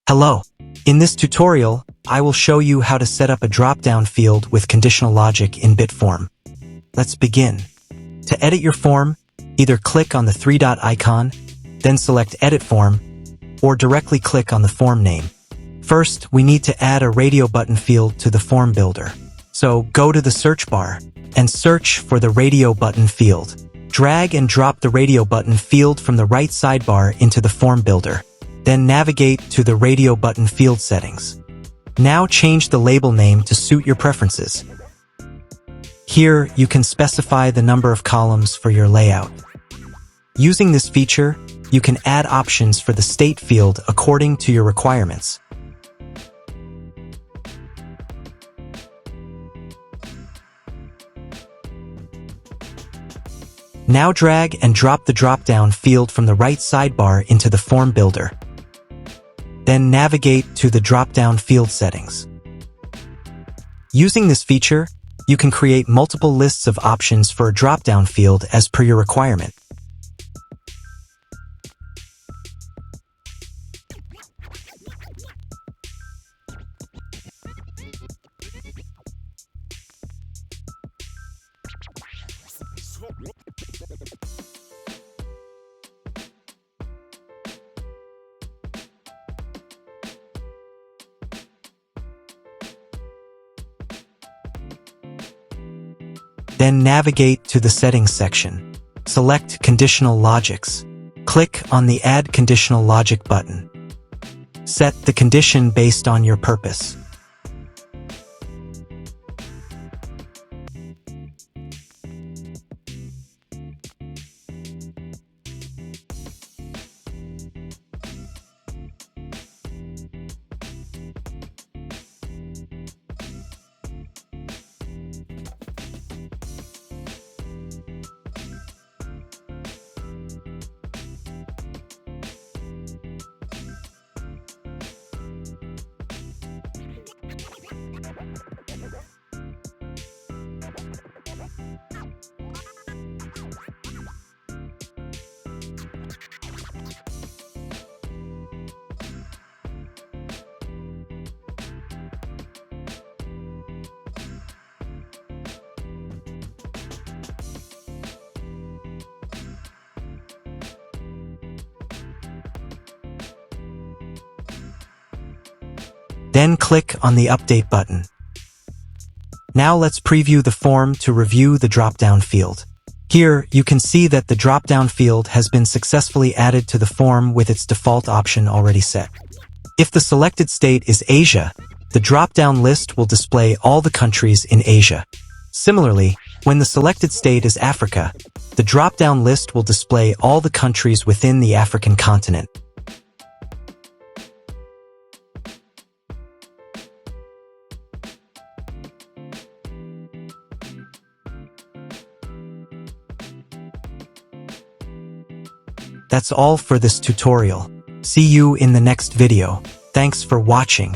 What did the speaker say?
Hello. In this tutorial, I will show you how to set up a drop-down field with conditional logic in BitForm. Let's begin. To edit your form, either click on the three-dot icon, then select Edit Form, or directly click on the form name. First, we need to add a radio button field to the form builder. So go to the search bar and search for the radio button field. Drag and drop the radio button field from the right sidebar into the form builder. Then navigate to the radio button field settings. Now change the label name to suit your preferences. Here, you can specify the number of columns for your layout. Using this feature, you can add options for the state field according to your requirements. Now drag and drop the drop-down field from the right sidebar into the form builder. Then navigate to the drop-down field settings. Using this feature, you can create multiple lists of options for a drop-down field as per your requirement. Then navigate to the Settings section. Select Conditional Logics. Click on the Add Conditional Logic button. Set the condition based on your purpose. Then click on the Update button. Now let's preview the form to review the drop-down field. Here, you can see that the drop-down field has been successfully added to the form with its default option already set. If the selected state is Asia, the drop-down list will display all the countries in Asia. Similarly, when the selected state is Africa, the drop-down list will display all the countries within the African continent. That's all for this tutorial. See you in the next video. Thanks for watching.